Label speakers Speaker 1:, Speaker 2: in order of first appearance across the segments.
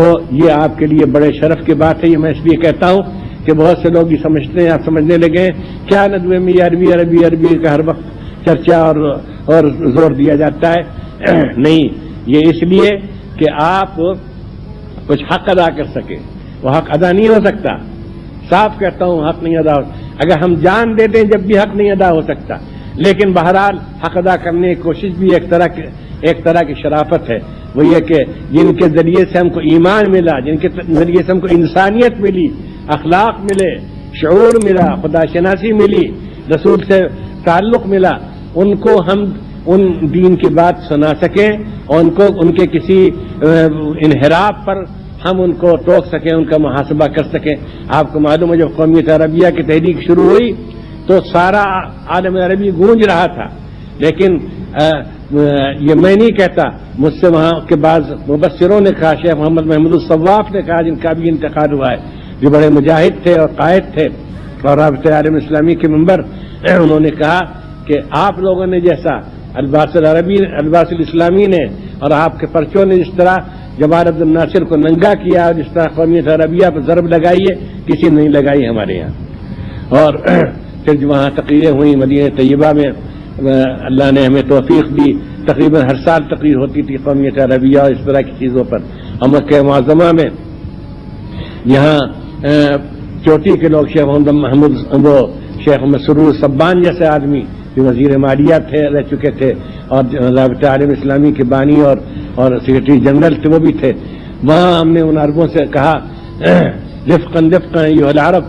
Speaker 1: تو یہ آپ کے لیے بڑے شرف کی بات ہے. یہ میں اس لیے کہتا ہوں کہ بہت سے لوگ یہ سمجھتے ہیں، آپ سمجھنے لگے کیا ندوے میں یہ عربی عربی عربی کا ہر وقت چرچا اور زور دیا جاتا ہے. نہیں، یہ اس لیے کہ آپ کچھ حق ادا کر سکیں. وہ حق ادا نہیں ہو سکتا، صاف کہتا ہوں، حق نہیں ادا ہو. اگر ہم جان دے دیں جب بھی حق نہیں ادا ہو سکتا، لیکن بہرحال حق ادا کرنے کی کوشش بھی ایک طرح کی شرافت ہے. وہ یہ کہ جن کے ذریعے سے ہم کو ایمان ملا، جن کے ذریعے سے ہم کو انسانیت ملی، اخلاق ملے، شعور ملا، خدا شناسی ملی، رسول سے تعلق ملا، ان کو ہم ان دین کی بات سنا سکیں اور ان کے کسی انحراف پر ہم ان کو ٹوک سکیں، ان کا محاسبہ کر سکیں. آپ کو معلوم ہے جب قومیت عربیہ کی تحریک شروع ہوئی تو سارا عالم عربی گونج رہا تھا، لیکن یہ میں نہیں کہتا، مجھ سے وہاں کے بعض مبصروں نے کہا، شیخ محمد محمود الصواف نے کہا، جن کا بھی انتقال ہوا ہے، جو بڑے مجاہد تھے اور قائد تھے اور رابطہ عالم اسلامی کے ممبر، انہوں نے کہا کہ آپ لوگوں نے جیسا الباس الاسلامی نے اور آپ کے پرچوں نے جس طرح جمال عبد الناصر کو ننگا کیا اور جس طرح قومیت عربیہ پر ضرب لگائی ہے، کسی نے نہیں لگائی ہمارے یہاں. اور پھر جو وہاں تقریریں ہوئیں مدینہ طیبہ میں، اللہ نے ہمیں توفیق دی، تقریباً ہر سال تقریر ہوتی تھی قومیت عربیہ اور اس طرح کی چیزوں پر. اور مکہ معظمہ میں یہاں چوٹی کے لوگ، شیخ محمود وہ شیخ مسرور سبان جیسے آدمی جو وزیر مالیہ رہ چکے تھے اور رابطہ عالم اسلامی کے بانی اور سیکرٹری جنرل تھے، وہ بھی تھے. وہاں ہم نے ان عربوں سے کہا رفقاً رفقاً ایھا العرب،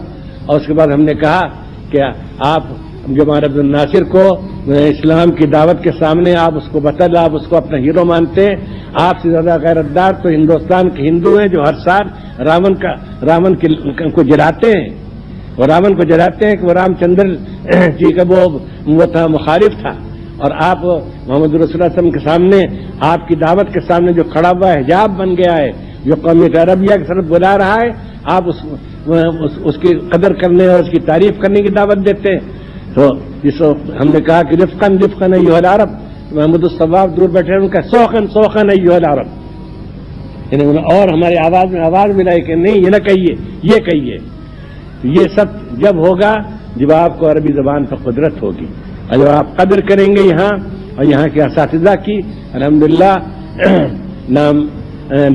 Speaker 1: اور اس کے بعد ہم نے کہا کہ آپ جمال عبد الناصر کو اسلام کی دعوت کے سامنے آپ اس کو آپ اس کو اپنا ہیرو مانتے ہیں. آپ سے زیادہ غیرتدار تو ہندوستان کے ہندو ہیں جو ہر سال راون کو جلاتے ہیں. اور راون کو جلاتے ہیں کہ وہ رام چندر جی کا وہ تھا، مخالف تھا. اور آپ محمد رسول اللہ صلی اللہ علیہ وسلم کے سامنے، آپ کی دعوت کے سامنے جو کھڑا ہوا ہے، حجاب بن گیا ہے، جو قومیت عربیہ کی طرف بلا رہا ہے، آپ اس کی قدر کرنے اور اس کی تعریف کرنے کی دعوت دیتے ہیں. تو جس ہم نے کہا کہ رفقاً رفقاً ایھا العرب، محمود الصواف دور بیٹھے ان کا سوخن سوخن ایھا العرب، یعنی اور ہماری آواز میں آواز ملائی کہ نہیں، یہ نہ کہیے، یہ کہیے. یہ سب جب ہوگا جب آپ کو عربی زبان پر قدرت ہوگی، اور جب آپ قدر کریں گے یہاں اور یہاں کے اساتذہ کی. الحمدللہ نام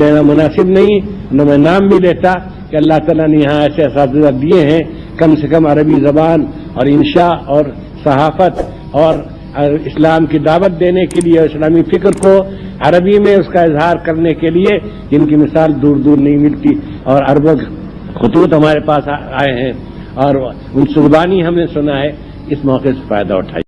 Speaker 1: لینا مناسب نہیں، نہ میں نام بھی لیتا کہ اللہ تعالیٰ نے یہاں ایسے اساتذہ دیے ہیں، کم سے کم عربی زبان اور انشاء اور صحافت اور اسلام کی دعوت دینے کے لیے، اسلامی فکر کو عربی میں اس کا اظہار کرنے کے لیے، جن کی مثال دور دور نہیں ملتی. اور عربوں خطوط ہمارے پاس آئے ہیں اور ان زبانی ہم نے سنا ہے. اس موقع سے فائدہ اٹھائیے.